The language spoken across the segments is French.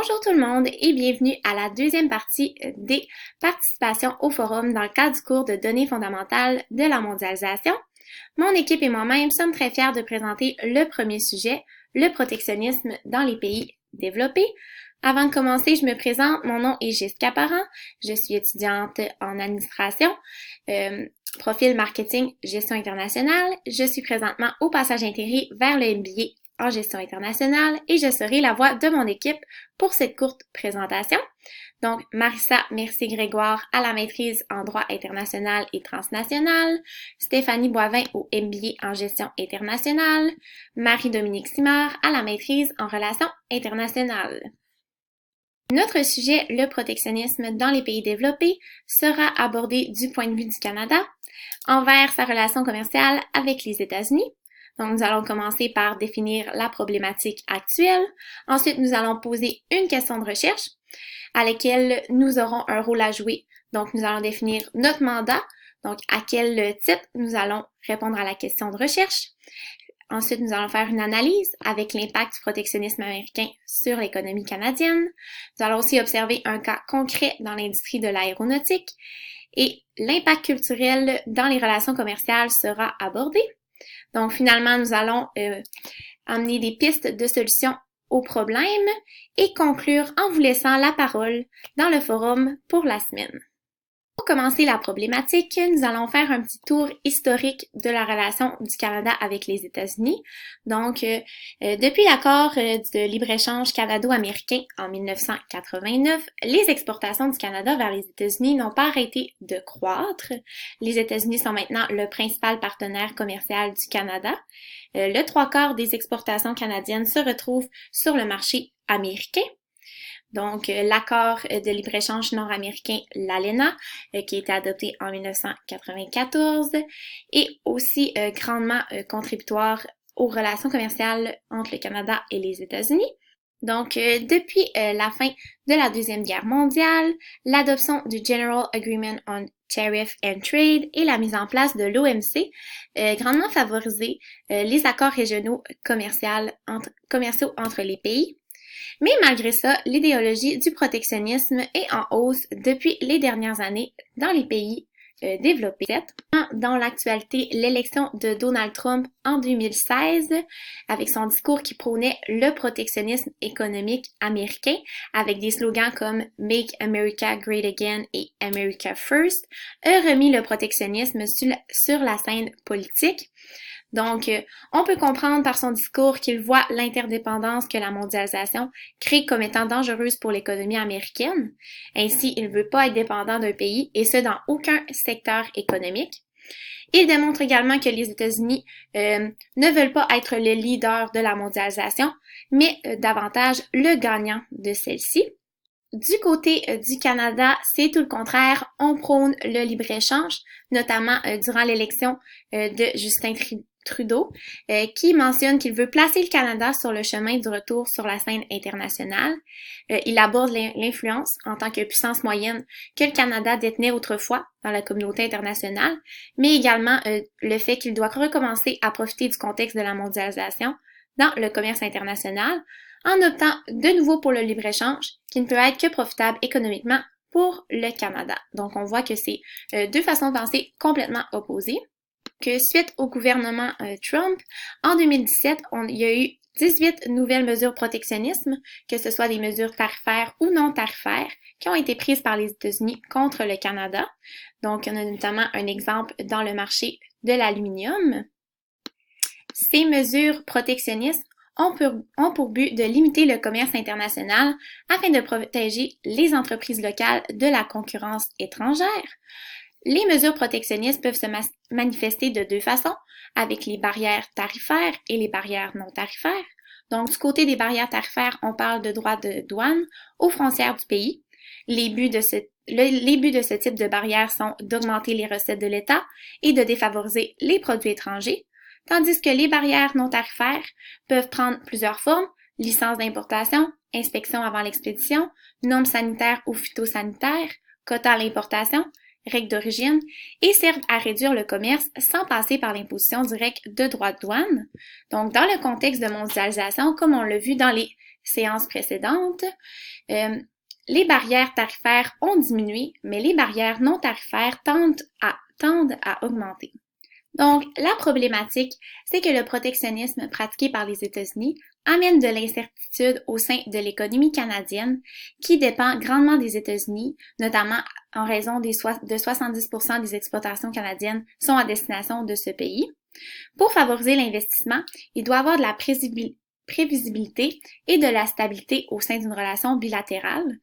Bonjour tout le monde et bienvenue à la deuxième partie des participations au forum dans le cadre du cours de données fondamentales de la mondialisation. Mon équipe et moi-même sommes très fiers de présenter le premier sujet, le protectionnisme dans les pays développés. Avant de commencer, je me présente, mon nom est Jessica Parent, je suis étudiante en administration, profil marketing, gestion internationale. Je suis présentement au passage intégré vers le MBA en gestion internationale et je serai la voix de mon équipe pour cette courte présentation. Donc, Marissa Mercier-Grégoire à la maîtrise en droit international et transnational, Stéphanie Boivin au MBA en gestion internationale, Marie-Dominique Simard à la maîtrise en relations internationales. Notre sujet, le protectionnisme dans les pays développés, sera abordé du point de vue du Canada envers sa relation commerciale avec les États-Unis. Donc, nous allons commencer par définir la problématique actuelle. Ensuite, nous allons poser une question de recherche à laquelle nous aurons un rôle à jouer. Donc, nous allons définir notre mandat, donc à quel titre nous allons répondre à la question de recherche. Ensuite, nous allons faire une analyse avec l'impact du protectionnisme américain sur l'économie canadienne. Nous allons aussi observer un cas concret dans l'industrie de l'aéronautique et l'impact culturel dans les relations commerciales sera abordé. Donc, finalement, nous allons amener des pistes de solutions aux problèmes et conclure en vous laissant la parole dans le forum pour la semaine. Pour commencer la problématique, nous allons faire un petit tour historique de la relation du Canada avec les États-Unis. Donc, depuis l'accord de libre-échange canado-américain en 1989, les exportations du Canada vers les États-Unis n'ont pas arrêté de croître. Les États-Unis sont maintenant le principal partenaire commercial du Canada. Le 3/4 des exportations canadiennes se retrouvent sur le marché américain. Donc, l'accord de libre-échange nord-américain, l'ALENA, qui a été adopté en 1994, est aussi grandement contributoire aux relations commerciales entre le Canada et les États-Unis. Donc, depuis la fin de la Deuxième Guerre mondiale, l'adoption du General Agreement on Tariff and Trade et la mise en place de l'OMC grandement favorisé les accords régionaux commerciaux entre les pays. Mais malgré ça, l'idéologie du protectionnisme est en hausse depuis les dernières années dans les pays développés. Dans l'actualité, l'élection de Donald Trump en 2016, avec son discours qui prônait le protectionnisme économique américain, avec des slogans comme Make America Great Again et America First, a remis le protectionnisme sur la scène politique. Donc, on peut comprendre par son discours qu'il voit l'interdépendance que la mondialisation crée comme étant dangereuse pour l'économie américaine. Ainsi, il ne veut pas être dépendant d'un pays, et ce, dans aucun secteur économique. Il démontre également que les États-Unis ne veulent pas être le leader de la mondialisation, mais davantage le gagnant de celle-ci. Du côté du Canada, c'est tout le contraire. On prône le libre-échange, notamment durant l'élection de Justin Trudeau, qui mentionne qu'il veut placer le Canada sur le chemin du retour sur la scène internationale. Il aborde l'influence en tant que puissance moyenne que le Canada détenait autrefois dans la communauté internationale, mais également le fait qu'il doit recommencer à profiter du contexte de la mondialisation dans le commerce international, en optant de nouveau pour le libre-échange, qui ne peut être que profitable économiquement pour le Canada. Donc, on voit que c'est deux façons de penser complètement opposées. Que suite au gouvernement Trump, en 2017, il y a eu 18 nouvelles mesures protectionnisme, que ce soit des mesures tarifaires ou non tarifaires, qui ont été prises par les États-Unis contre le Canada. Donc, on a notamment un exemple dans le marché de l'aluminium. Ces mesures protectionnistes ont pour but de limiter le commerce international afin de protéger les entreprises locales de la concurrence étrangère. Les mesures protectionnistes peuvent se manifester de deux façons, avec les barrières tarifaires et les barrières non tarifaires. Donc, du côté des barrières tarifaires, on parle de droits de douane aux frontières du pays. Les buts de ce type de barrières sont d'augmenter les recettes de l'État et de défavoriser les produits étrangers, tandis que les barrières non tarifaires peuvent prendre plusieurs formes, licence d'importation, inspection avant l'expédition, normes sanitaires ou phytosanitaires, quotas à l'importation, règles d'origine, et servent à réduire le commerce sans passer par l'imposition directe de droits de douane. Donc, dans le contexte de mondialisation, comme on l'a vu dans les séances précédentes, les barrières tarifaires ont diminué, mais les barrières non tarifaires tendent à augmenter. Donc, la problématique, c'est que le protectionnisme pratiqué par les États-Unis amène de l'incertitude au sein de l'économie canadienne qui dépend grandement des États-Unis, notamment en raison de 70% des exportations canadiennes sont à destination de ce pays. Pour favoriser l'investissement, il doit y avoir de la prévisibilité et de la stabilité au sein d'une relation bilatérale.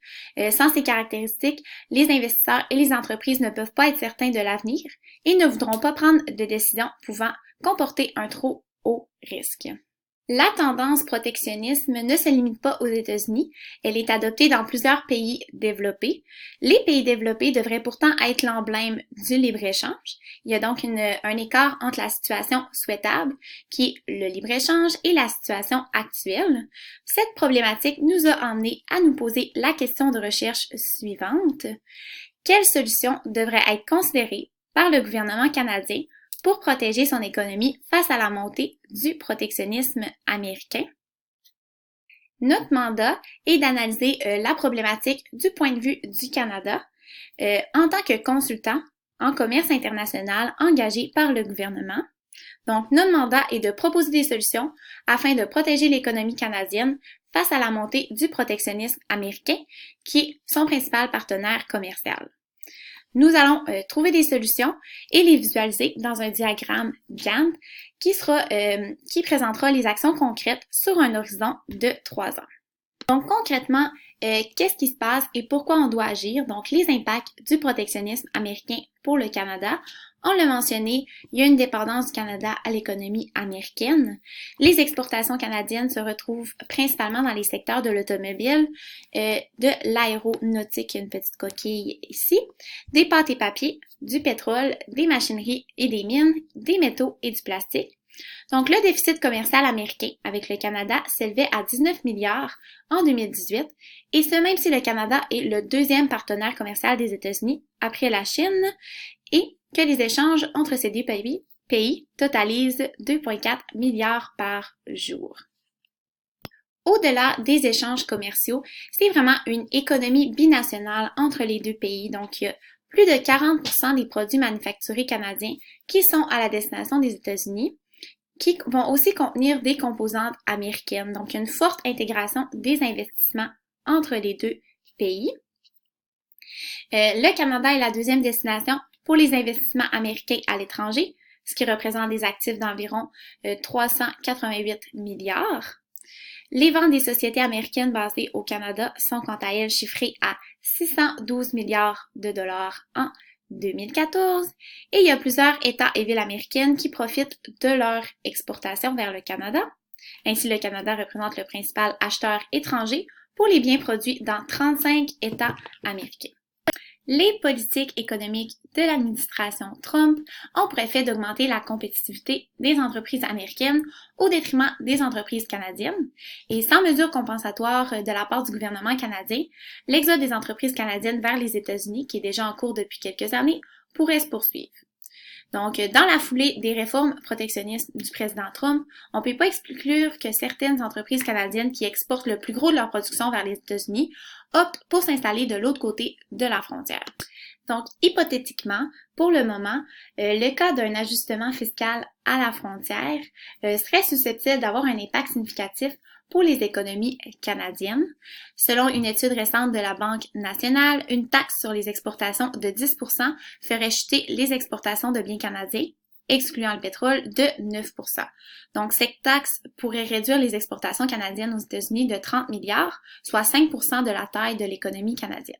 Sans ces caractéristiques, les investisseurs et les entreprises ne peuvent pas être certains de l'avenir et ne voudront pas prendre de décisions pouvant comporter un trop haut risque. La tendance protectionnisme ne se limite pas aux États-Unis, elle est adoptée dans plusieurs pays développés. Les pays développés devraient pourtant être l'emblème du libre-échange. Il y a donc un écart entre la situation souhaitable, qui est le libre-échange, et la situation actuelle. Cette problématique nous a amené à nous poser la question de recherche suivante. Quelles solutions devraient être considérées par le gouvernement canadien pour protéger son économie face à la montée du protectionnisme américain? Notre mandat est d'analyser la problématique du point de vue du Canada en tant que consultant en commerce international engagé par le gouvernement. Donc, notre mandat est de proposer des solutions afin de protéger l'économie canadienne face à la montée du protectionnisme américain, qui est son principal partenaire commercial. Nous allons trouver des solutions et les visualiser dans un diagramme Gantt qui présentera les actions concrètes sur un horizon de 3 ans. Donc concrètement, qu'est-ce qui se passe et pourquoi on doit agir? Donc les impacts du protectionnisme américain pour le Canada. On l'a mentionné, il y a une dépendance du Canada à l'économie américaine. Les exportations canadiennes se retrouvent principalement dans les secteurs de l'automobile, de l'aéronautique, une petite coquille ici, des pâtes et papiers, du pétrole, des machineries et des mines, des métaux et du plastique. Donc, le déficit commercial américain avec le Canada s'élevait à 19 milliards en 2018, et ce même si le Canada est le deuxième partenaire commercial des États-Unis après la Chine et que les échanges entre ces deux pays totalisent 2,4 milliards par jour. Au-delà des échanges commerciaux, c'est vraiment une économie binationale entre les deux pays. Donc, il y a plus de 40% des produits manufacturés canadiens qui sont à la destination des États-Unis, qui vont aussi contenir des composantes américaines. Donc, il y a une forte intégration des investissements entre les deux pays. Le Canada est la deuxième destination pour les investissements américains à l'étranger, ce qui représente des actifs d'environ 388 milliards. Les ventes des sociétés américaines basées au Canada sont quant à elles chiffrées à 612 milliards de dollars en 2014, et il y a plusieurs États et villes américaines qui profitent de leur exportation vers le Canada. Ainsi, le Canada représente le principal acheteur étranger pour les biens produits dans 35 États américains. Les politiques économiques de l'administration Trump ont pour effet d'augmenter la compétitivité des entreprises américaines au détriment des entreprises canadiennes. Et sans mesure compensatoire de la part du gouvernement canadien, l'exode des entreprises canadiennes vers les États-Unis, qui est déjà en cours depuis quelques années, pourrait se poursuivre. Donc, dans la foulée des réformes protectionnistes du président Trump, on ne peut pas exclure que certaines entreprises canadiennes qui exportent le plus gros de leur production vers les États-Unis optent pour s'installer de l'autre côté de la frontière. Donc, hypothétiquement, pour le moment, le cas d'un ajustement fiscal à la frontière serait susceptible d'avoir un impact significatif pour les économies canadiennes. Selon une étude récente de la Banque nationale, une taxe sur les exportations de 10% ferait chuter les exportations de biens canadiens, excluant le pétrole, de 9%. Donc, cette taxe pourrait réduire les exportations canadiennes aux États-Unis de 30 milliards, soit 5% de la taille de l'économie canadienne.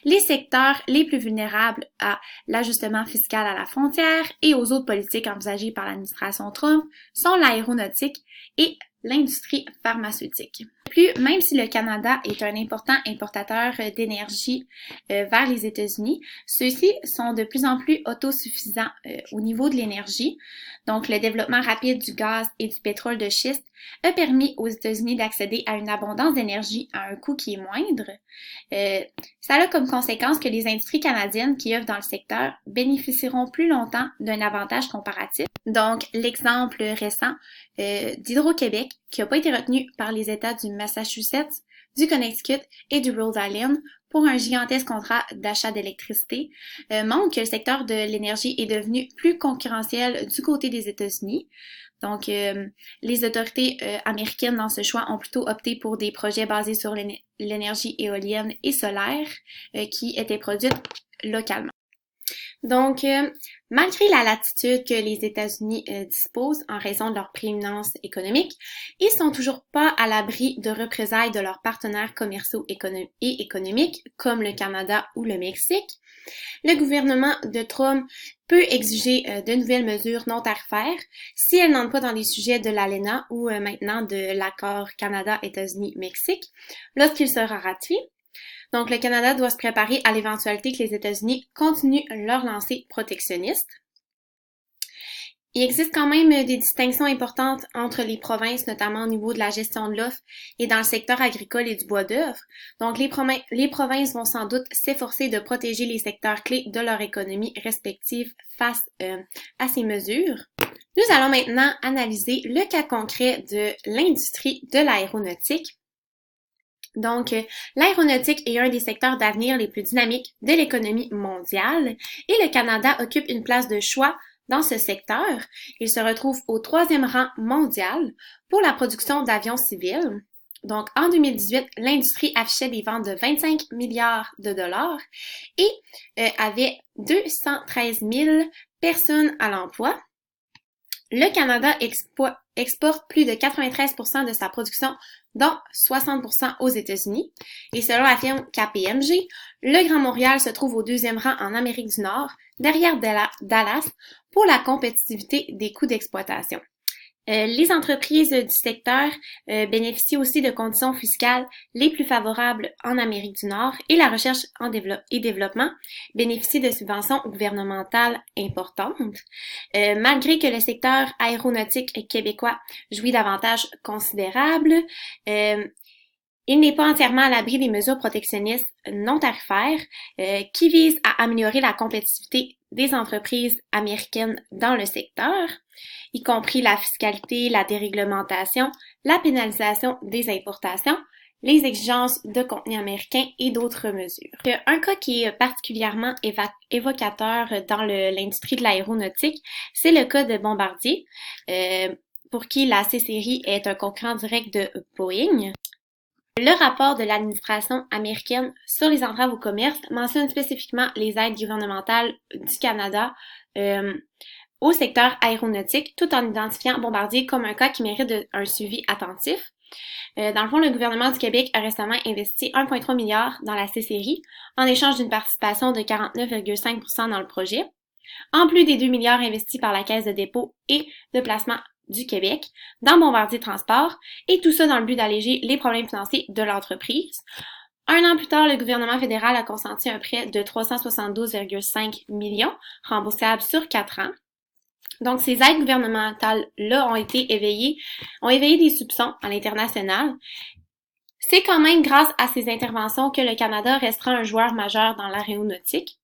Les secteurs les plus vulnérables à l'ajustement fiscal à la frontière et aux autres politiques envisagées par l'administration Trump sont l'aéronautique et l'industrie pharmaceutique. Plus, même si le Canada est un important importateur d'énergie vers les États-Unis, ceux-ci sont de plus en plus autosuffisants au niveau de l'énergie. Donc, le développement rapide du gaz et du pétrole de schiste a permis aux États-Unis d'accéder à une abondance d'énergie à un coût qui est moindre. Ça a comme conséquence que les industries canadiennes qui œuvrent dans le secteur bénéficieront plus longtemps d'un avantage comparatif. Donc, l'exemple récent d'Hydro-Québec, qui n'a pas été retenu par les États du Massachusetts, du Connecticut et du Rhode Island pour un gigantesque contrat d'achat d'électricité, montre que le secteur de l'énergie est devenu plus concurrentiel du côté des États-Unis. Donc, les autorités américaines dans ce choix ont plutôt opté pour des projets basés sur l'énergie éolienne et solaire qui étaient produites localement. Donc, malgré la latitude que les États-Unis disposent en raison de leur prééminence économique, ils sont toujours pas à l'abri de représailles de leurs partenaires commerciaux et économiques, comme le Canada ou le Mexique. Le gouvernement de Trump peut exiger de nouvelles mesures non tarifaires si elles n'entrent pas dans les sujets de l'ALENA ou maintenant de l'accord Canada-États-Unis-Mexique lorsqu'il sera ratifié. Donc, le Canada doit se préparer à l'éventualité que les États-Unis continuent leur lancée protectionniste. Il existe quand même des distinctions importantes entre les provinces, notamment au niveau de la gestion de l'offre et dans le secteur agricole et du bois d'œuvre. Donc, les provinces vont sans doute s'efforcer de protéger les secteurs clés de leur économie respective face à ces mesures. Nous allons maintenant analyser le cas concret de l'industrie de l'aéronautique. Donc, l'aéronautique est un des secteurs d'avenir les plus dynamiques de l'économie mondiale et le Canada occupe une place de choix dans ce secteur. Il se retrouve au 3e rang mondial pour la production d'avions civils. Donc, en 2018, l'industrie affichait des ventes de 25 milliards de dollars et avait 213 000 personnes à l'emploi. Le Canada exporte plus de 93% de sa production, dont 60% aux États-Unis. Et selon la firme KPMG, le Grand Montréal se trouve au 2e rang en Amérique du Nord, derrière Dallas, pour la compétitivité des coûts d'exploitation. Les entreprises du secteur bénéficient aussi de conditions fiscales les plus favorables en Amérique du Nord et la recherche et développement bénéficie de subventions gouvernementales importantes. Malgré que le secteur aéronautique québécois jouit d'avantages considérables, il n'est pas entièrement à l'abri des mesures protectionnistes non tarifaires qui visent à améliorer la compétitivité des entreprises américaines dans le secteur, y compris la fiscalité, la déréglementation, la pénalisation des importations, les exigences de contenu américain et d'autres mesures. Un cas qui est particulièrement évocateur dans l'industrie de l'aéronautique, c'est le cas de Bombardier, pour qui la C-Série est un concurrent direct de Boeing. Le rapport de l'administration américaine sur les entraves au commerce mentionne spécifiquement les aides gouvernementales du Canada au secteur aéronautique, tout en identifiant Bombardier comme un cas qui mérite un suivi attentif. Dans le fond, le gouvernement du Québec a récemment investi 1,3 milliard dans la C-Série en échange d'une participation de 49,5% dans le projet, en plus des 2 milliards investis par la Caisse de dépôt et de placement du Québec dans Bombardier Transport, et tout ça dans le but d'alléger les problèmes financiers de l'entreprise. Un an plus tard, le gouvernement fédéral a consenti un prêt de 372,5 millions, remboursables sur 4 ans. Donc, ces aides gouvernementales-là ont éveillé des soupçons à l'international. C'est quand même grâce à ces interventions que le Canada restera un joueur majeur dans l'aéronautique.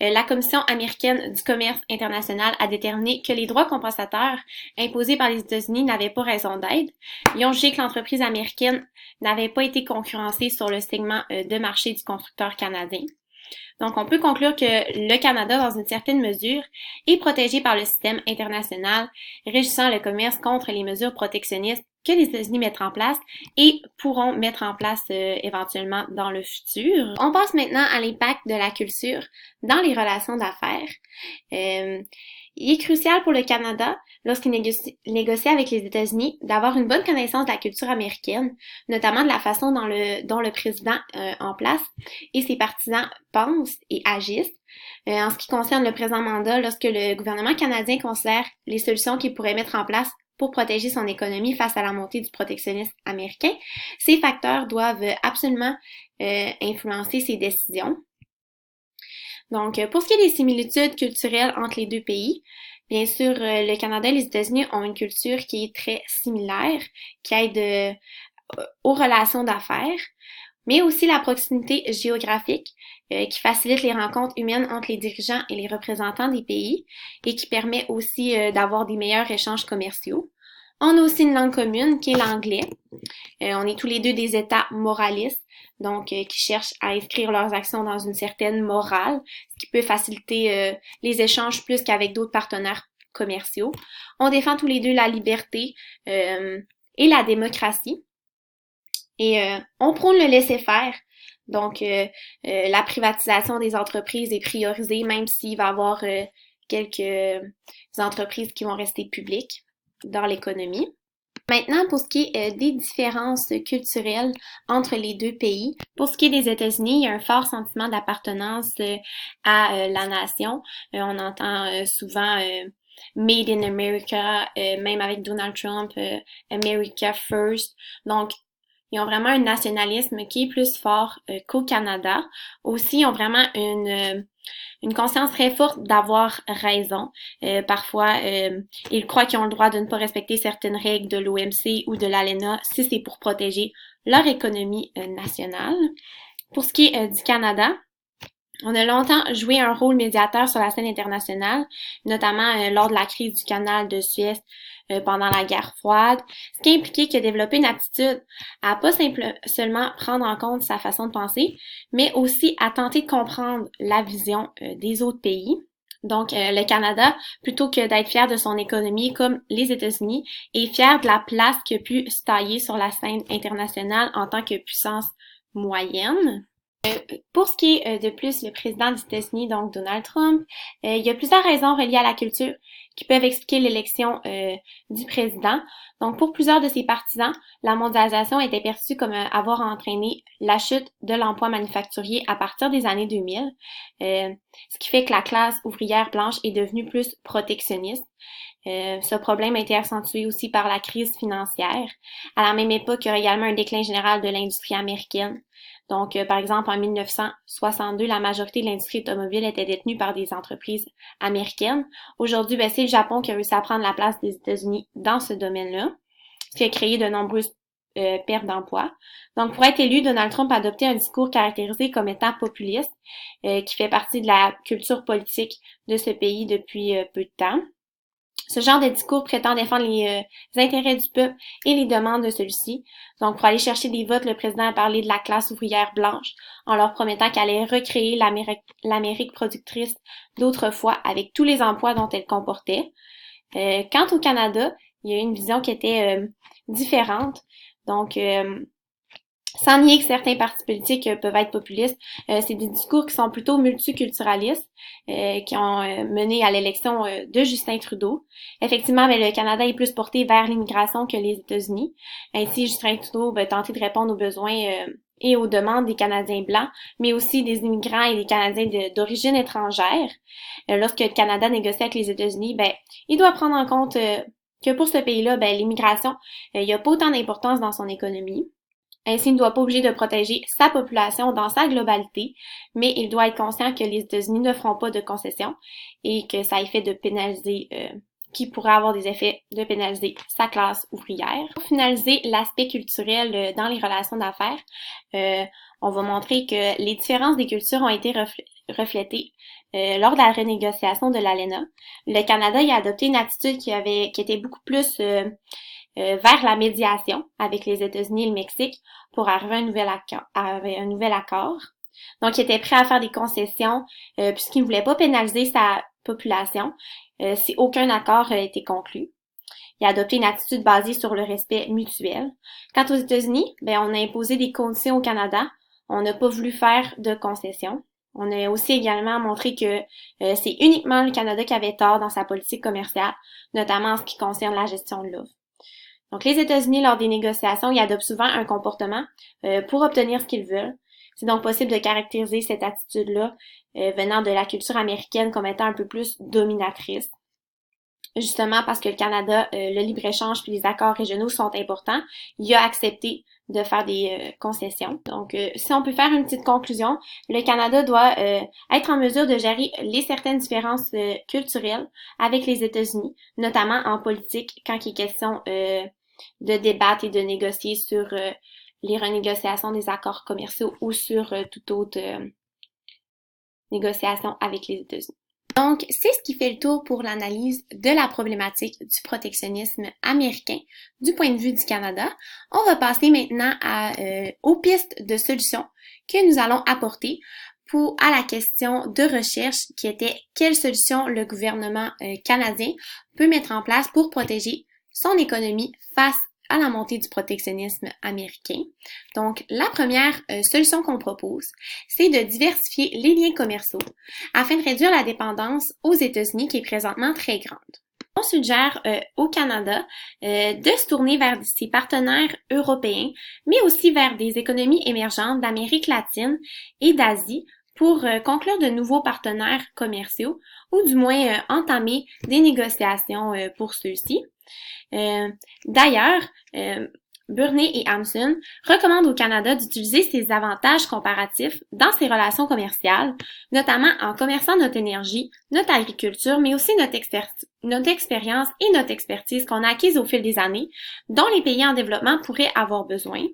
La Commission américaine du commerce international a déterminé que les droits compensateurs imposés par les États-Unis n'avaient pas raison d'être. Ils ont jugé que l'entreprise américaine n'avait pas été concurrencée sur le segment de marché du constructeur canadien. Donc, on peut conclure que le Canada, dans une certaine mesure, est protégé par le système international, régissant le commerce contre les mesures protectionnistes que les États-Unis mettent en place et pourront mettre en place éventuellement dans le futur. On passe maintenant à l'impact de la culture dans les relations d'affaires. Il est crucial pour le Canada, lorsqu'il négocie avec les États-Unis, d'avoir une bonne connaissance de la culture américaine, notamment de la façon dont le président en place et ses partisans pensent et agissent. En ce qui concerne le présent mandat, lorsque le gouvernement canadien considère les solutions qu'il pourrait mettre en place pour protéger son économie face à la montée du protectionnisme américain, ces facteurs doivent absolument influencer ses décisions. Donc, pour ce qui est des similitudes culturelles entre les deux pays, Bien sûr, le Canada et les États-Unis ont une culture qui est très similaire, qui aide aux relations d'affaires, mais aussi la proximité géographique qui facilite les rencontres humaines entre les dirigeants et les représentants des pays et qui permet aussi d'avoir des meilleurs échanges commerciaux. On a aussi une langue commune qui est l'anglais. On est tous les deux des États moralistes, donc qui cherchent à inscrire leurs actions dans une certaine morale, ce qui peut faciliter les échanges plus qu'avec d'autres partenaires commerciaux. On défend tous les deux la liberté et la démocratie. Et on prône le laisser-faire. Donc, la privatisation des entreprises est priorisée, même s'il va y avoir quelques entreprises qui vont rester publiques dans l'économie. Maintenant, pour ce qui est des différences culturelles entre les deux pays, pour ce qui est des États-Unis, il y a un fort sentiment d'appartenance à la nation. On entend souvent Made in America, même avec Donald Trump, America First. Donc, ils ont vraiment un nationalisme qui est plus fort qu'au Canada. Aussi, ils ont vraiment une conscience très forte d'avoir raison. Parfois, ils croient qu'ils ont le droit de ne pas respecter certaines règles de l'OMC ou de l'ALENA si c'est pour protéger leur économie nationale. Pour ce qui est du Canada, on a longtemps joué un rôle médiateur sur la scène internationale, notamment lors de la crise du canal de Suez pendant la guerre froide, ce qui a impliqué qu'il a développé une aptitude à pas seulement prendre en compte sa façon de penser, mais aussi à tenter de comprendre la vision des autres pays. Donc, le Canada, plutôt que d'être fier de son économie comme les États-Unis, est fier de la place qu'il a pu se tailler sur la scène internationale en tant que puissance moyenne. Pour ce qui est de plus le président des États-Unis, donc Donald Trump, il y a plusieurs raisons reliées à la culture qui peuvent expliquer l'élection du président. Donc, pour plusieurs de ses partisans, la mondialisation était perçue comme avoir entraîné la chute de l'emploi manufacturier à partir des années 2000, ce qui fait que la classe ouvrière blanche est devenue plus protectionniste. Ce problème a été accentué aussi par la crise financière. À la même époque, il y a également un déclin général de l'industrie américaine. Donc, par exemple, en 1962, la majorité de l'industrie automobile était détenue par des entreprises américaines. Aujourd'hui, c'est le Japon qui a réussi à prendre la place des États-Unis dans ce domaine-là, ce qui a créé de nombreuses pertes d'emplois. Donc, pour être élu, Donald Trump a adopté un discours caractérisé comme étant populiste, qui fait partie de la culture politique de ce pays depuis peu de temps. Ce genre de discours prétend défendre les intérêts du peuple et les demandes de celui-ci. Donc, pour aller chercher des votes, le président a parlé de la classe ouvrière blanche en leur promettant qu'elle allait recréer l'Amérique productrice d'autrefois avec tous les emplois dont elle comportait. Quant au Canada, il y a une vision qui était différente. Donc, sans nier que certains partis politiques peuvent être populistes, c'est des discours qui sont plutôt multiculturalistes, qui ont mené à l'élection de Justin Trudeau. Effectivement, le Canada est plus porté vers l'immigration que les États-Unis. Ainsi, Justin Trudeau va tenter de répondre aux besoins et aux demandes des Canadiens blancs, mais aussi des immigrants et des Canadiens d'origine étrangère. Lorsque le Canada négocie avec les États-Unis, il doit prendre en compte que pour ce pays-là, l'immigration, il n'y a pas autant d'importance dans son économie. Ainsi, il ne doit pas obliger de protéger sa population dans sa globalité, mais il doit être conscient que les États-Unis ne feront pas de concessions et que ça a effet de pénaliser, qui pourrait avoir des effets de pénaliser sa classe ouvrière. Pour finaliser l'aspect culturel dans les relations d'affaires, on va montrer que les différences des cultures ont été reflétées lors de la renégociation de l'ALENA. Le Canada y a adopté une attitude qui était beaucoup plus vers la médiation avec les États-Unis et le Mexique pour arriver à un nouvel accord. Donc, il était prêt à faire des concessions puisqu'il ne voulait pas pénaliser sa population si aucun accord a été conclu. Il a adopté une attitude basée sur le respect mutuel. Quant aux États-Unis, on a imposé des conditions au Canada. On n'a pas voulu faire de concessions. On a aussi également montré que c'est uniquement le Canada qui avait tort dans sa politique commerciale, notamment en ce qui concerne la gestion de l'offre. Donc, les États-Unis, lors des négociations, ils adoptent souvent un comportement pour obtenir ce qu'ils veulent. C'est donc possible de caractériser cette attitude-là venant de la culture américaine comme étant un peu plus dominatrice. Justement parce que le Canada, le libre-échange puis les accords régionaux sont importants, il a accepté de faire des concessions. Donc, si on peut faire une petite conclusion, le Canada doit être en mesure de gérer les certaines différences culturelles avec les États-Unis, notamment en politique, quand il est question de débattre et de négocier sur les renégociations des accords commerciaux ou sur toute autre négociation avec les États-Unis. Donc, c'est ce qui fait le tour pour l'analyse de la problématique du protectionnisme américain du point de vue du Canada. On va passer maintenant aux pistes de solutions que nous allons apporter à la question de recherche qui était quelle solution le gouvernement canadien peut mettre en place pour protéger son économie face à la montée du protectionnisme américain. Donc, la première solution qu'on propose, c'est de diversifier les liens commerciaux afin de réduire la dépendance aux États-Unis qui est présentement très grande. On suggère au Canada de se tourner vers ses partenaires européens, mais aussi vers des économies émergentes d'Amérique latine et d'Asie pour conclure de nouveaux partenaires commerciaux ou du moins entamer des négociations pour ceux-ci. D'ailleurs, Burney et Hampson recommandent au Canada d'utiliser ces avantages comparatifs dans ses relations commerciales, notamment en commerçant notre énergie, notre agriculture, mais aussi notre expérience et notre expertise qu'on a acquise au fil des années, dont les pays en développement pourraient avoir besoin.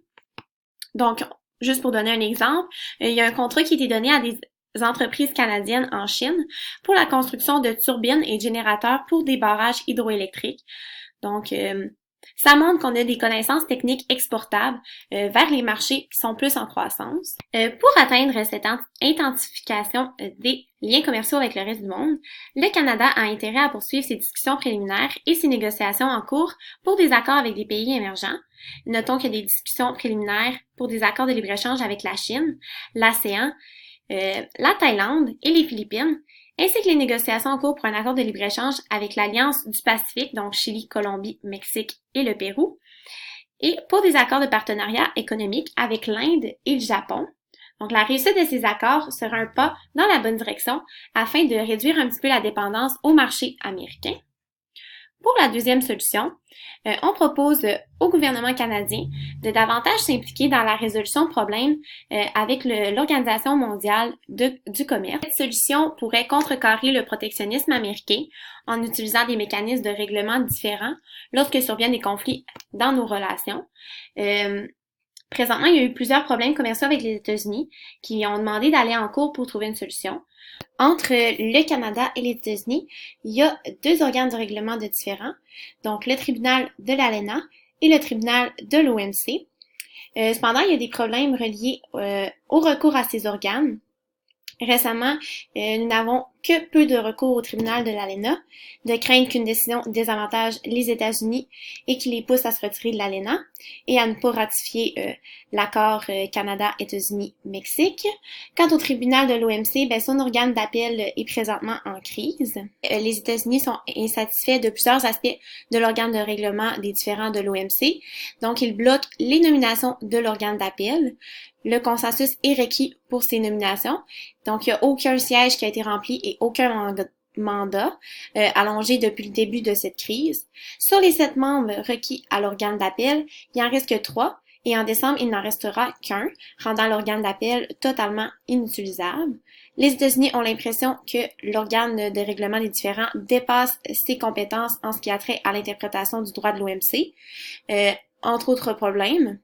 Donc, juste pour donner un exemple, il y a un contrat qui a été donné à des entreprises canadiennes en Chine pour la construction de turbines et de générateurs pour des barrages hydroélectriques. Donc, ça montre qu'on a des connaissances techniques exportables vers les marchés qui sont plus en croissance. Pour atteindre cette intensification des liens commerciaux avec le reste du monde, le Canada a intérêt à poursuivre ses discussions préliminaires et ses négociations en cours pour des accords avec des pays émergents. Notons qu'il y a des discussions préliminaires pour des accords de libre-échange avec la Chine, l'ASEAN, la Thaïlande et les Philippines, ainsi que les négociations en cours pour un accord de libre-échange avec l'Alliance du Pacifique, donc Chili, Colombie, Mexique et le Pérou, et pour des accords de partenariat économique avec l'Inde et le Japon. Donc, la réussite de ces accords sera un pas dans la bonne direction afin de réduire un petit peu la dépendance au marché américain. Pour la deuxième solution, on propose au gouvernement canadien de davantage s'impliquer dans la résolution de problèmes avec l'Organisation mondiale du commerce. Cette solution pourrait contrecarrer le protectionnisme américain en utilisant des mécanismes de règlement différents lorsque surviennent des conflits dans nos relations. Présentement, il y a eu plusieurs problèmes commerciaux avec les États-Unis qui ont demandé d'aller en cours pour trouver une solution. Entre le Canada et les États-Unis, il y a deux organes de règlement de différends, donc le tribunal de l'ALENA et le tribunal de l'OMC. Cependant, il y a des problèmes reliés au recours à ces organes. Récemment, nous n'avons que peu de recours au tribunal de l'ALENA, de crainte qu'une décision désavantage les États-Unis et qui les pousse à se retirer de l'ALENA et à ne pas ratifier l'accord Canada-États-Unis-Mexique. Quant au tribunal de l'OMC, son organe d'appel est présentement en crise. Les États-Unis sont insatisfaits de plusieurs aspects de l'organe de règlement des différends de l'OMC, donc ils bloquent les nominations de l'organe d'appel. Le consensus est requis pour ces nominations. Donc, il n'y a aucun siège qui a été rempli et aucun mandat allongé depuis le début de cette crise. Sur les 7 membres requis à l'organe d'appel, il en reste que 3 et en décembre, il n'en restera qu'un, rendant l'organe d'appel totalement inutilisable. Les États-Unis ont l'impression que l'organe de règlement des différends dépasse ses compétences en ce qui a trait à l'interprétation du droit de l'OMC, entre autres problèmes.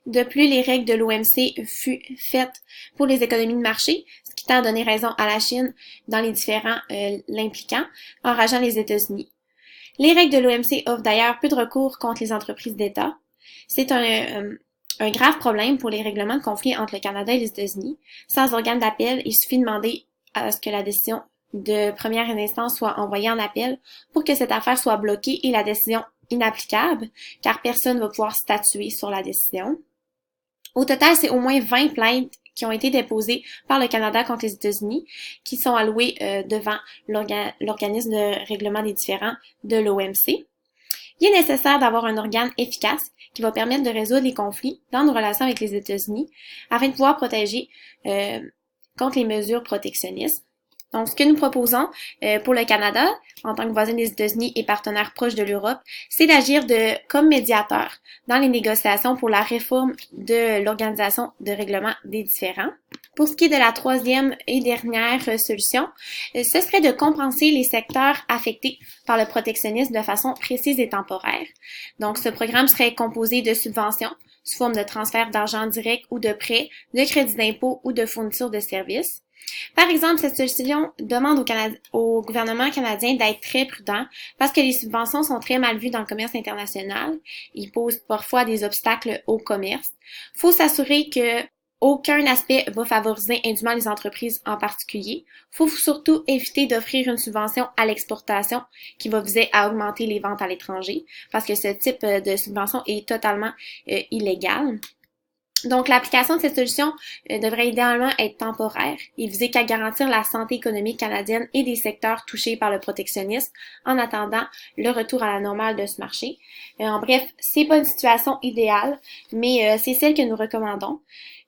De plus, les règles de l'OMC furent faites pour les économies de marché, ce qui tend à donner raison à la Chine dans les différends l'impliquant, enrageant les États-Unis. Les règles de l'OMC offrent d'ailleurs peu de recours contre les entreprises d'État. C'est un grave problème pour les règlements de conflits entre le Canada et les États-Unis. Sans organe d'appel, il suffit de demander à ce que la décision de première instance soit envoyée en appel pour que cette affaire soit bloquée et la décision inapplicable, car personne ne va pouvoir statuer sur la décision. Au total, c'est au moins 20 plaintes qui ont été déposées par le Canada contre les États-Unis, qui sont allouées devant l'organisme de règlement des différends de l'OMC. Il est nécessaire d'avoir un organe efficace qui va permettre de résoudre les conflits dans nos relations avec les États-Unis afin de pouvoir protéger contre les mesures protectionnistes. Donc, ce que nous proposons pour le Canada, en tant que voisin des États-Unis et partenaire proche de l'Europe, c'est d'agir comme médiateur dans les négociations pour la réforme de l'Organisation de règlement des différends. Pour ce qui est de la troisième et dernière solution, ce serait de compenser les secteurs affectés par le protectionnisme de façon précise et temporaire. Donc, ce programme serait composé de subventions sous forme de transfert d'argent direct ou de prêts, de crédits d'impôt ou de fourniture de services. Par exemple, cette solution demande au gouvernement canadien d'être très prudent parce que les subventions sont très mal vues dans le commerce international. Ils posent parfois des obstacles au commerce. Il faut s'assurer que aucun aspect va favoriser indûment les entreprises en particulier. Il faut surtout éviter d'offrir une subvention à l'exportation qui va viser à augmenter les ventes à l'étranger parce que ce type de subvention est totalement illégal. Donc, l'application de cette solution devrait idéalement être temporaire et viser qu'à garantir la santé économique canadienne et des secteurs touchés par le protectionnisme en attendant le retour à la normale de ce marché. En bref, c'est pas une situation idéale, mais c'est celle que nous recommandons.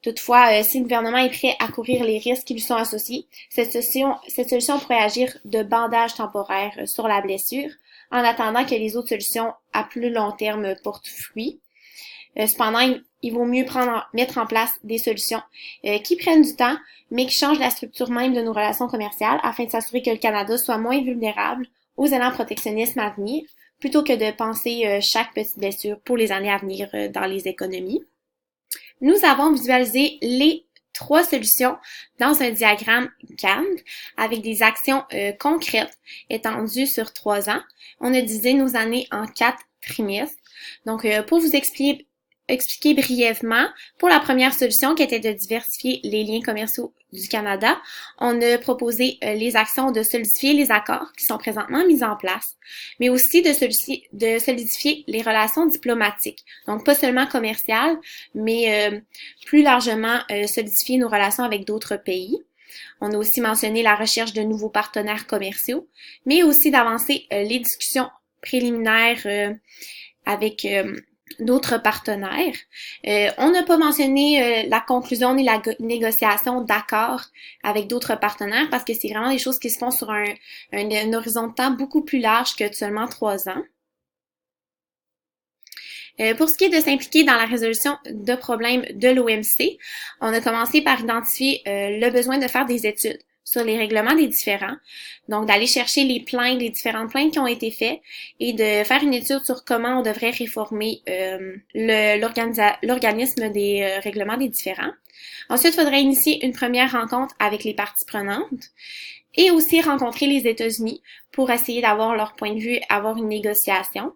Toutefois, si le gouvernement est prêt à courir les risques qui lui sont associés, cette solution pourrait agir de bandage temporaire sur la blessure en attendant que les autres solutions à plus long terme portent fruit. Cependant, il vaut mieux mettre en place des solutions qui prennent du temps, mais qui changent la structure même de nos relations commerciales afin de s'assurer que le Canada soit moins vulnérable aux élans protectionnistes à venir, plutôt que de penser chaque petite blessure pour les années à venir dans les économies. Nous avons visualisé les 3 solutions dans un diagramme Gantt avec des actions concrètes étendues sur 3 ans. On a divisé nos années en 4 trimestres. Donc, pour vous expliquer brièvement, pour la première solution qui était de diversifier les liens commerciaux du Canada, on a proposé les actions de solidifier les accords qui sont présentement mis en place, mais aussi de solidifier les relations diplomatiques. Donc, pas seulement commerciales, mais plus largement solidifier nos relations avec d'autres pays. On a aussi mentionné la recherche de nouveaux partenaires commerciaux, mais aussi d'avancer les discussions préliminaires avec d'autres partenaires. On n'a pas mentionné la conclusion ni la négociation d'accords avec d'autres partenaires parce que c'est vraiment des choses qui se font sur un horizon de temps beaucoup plus large que seulement 3 ans. Pour ce qui est de s'impliquer dans la résolution de problèmes de l'OMC, on a commencé par identifier le besoin de faire des études sur les règlements des différends, donc d'aller chercher les différentes plaintes qui ont été faites et de faire une étude sur comment on devrait réformer l'organisme des règlements des différends. Ensuite, il faudrait initier une première rencontre avec les parties prenantes et aussi rencontrer les États-Unis pour essayer d'avoir leur point de vue, avoir une négociation.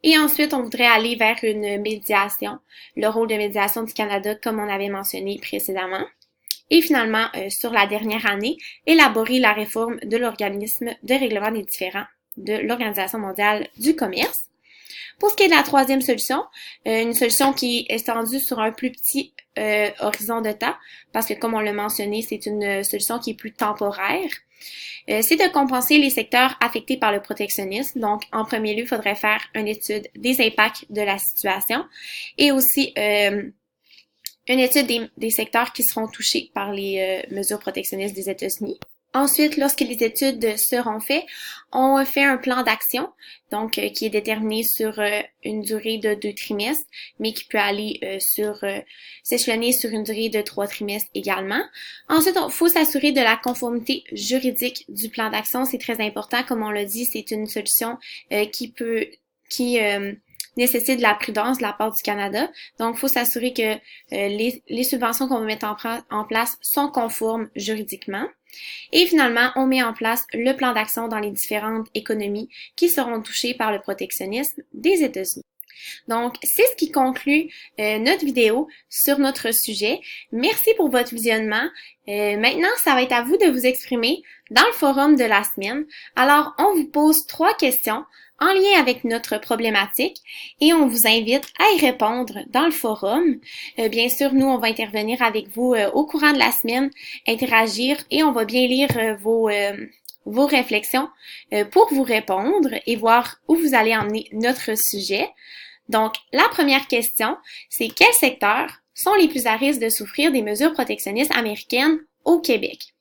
Et ensuite, on voudrait aller vers une médiation, le rôle de médiation du Canada comme on avait mentionné précédemment. Et finalement, sur la dernière année, élaborer la réforme de l'organisme de règlement des différends de l'Organisation mondiale du commerce. Pour ce qui est de la troisième solution, une solution qui est étendue sur un plus petit horizon de temps, parce que comme on l'a mentionné, c'est une solution qui est plus temporaire. C'est de compenser les secteurs affectés par le protectionnisme. Donc, en premier lieu, il faudrait faire une étude des impacts de la situation et aussi une étude des secteurs qui seront touchés par les mesures protectionnistes des États-Unis. Ensuite, lorsque les études seront faites, on fait un plan d'action, donc qui est déterminé sur une durée de 2 trimestres, mais qui peut aller s'échelonner sur une durée de 3 trimestres également. Ensuite, il faut s'assurer de la conformité juridique du plan d'action. C'est très important, comme on l'a dit, c'est une solution qui nécessite de la prudence de la part du Canada. Donc, il faut s'assurer que les subventions qu'on va mettre en place sont conformes juridiquement. Et finalement, on met en place le plan d'action dans les différentes économies qui seront touchées par le protectionnisme des États-Unis. Donc, c'est ce qui conclut notre vidéo sur notre sujet. Merci pour votre visionnement. Maintenant, ça va être à vous de vous exprimer dans le forum de la semaine. Alors, on vous pose 3 questions en lien avec notre problématique et on vous invite à y répondre dans le forum. Bien sûr, nous, on va intervenir avec vous au courant de la semaine, interagir et on va bien lire vos réflexions pour vous répondre et voir où vous allez emmener notre sujet. Donc, la première question, c'est quels secteurs sont les plus à risque de souffrir des mesures protectionnistes américaines au Québec?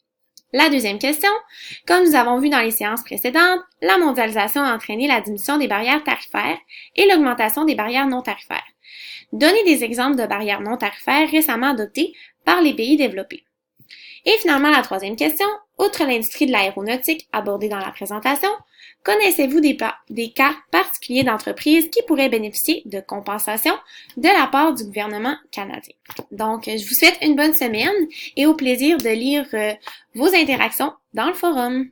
La deuxième question, comme nous avons vu dans les séances précédentes, la mondialisation a entraîné la diminution des barrières tarifaires et l'augmentation des barrières non tarifaires. Donnez des exemples de barrières non tarifaires récemment adoptées par les pays développés. Et finalement, la troisième question, outre l'industrie de l'aéronautique abordée dans la présentation, connaissez-vous des cas particuliers d'entreprises qui pourraient bénéficier de compensation de la part du gouvernement canadien? Donc, je vous souhaite une bonne semaine et au plaisir de lire vos interactions dans le forum.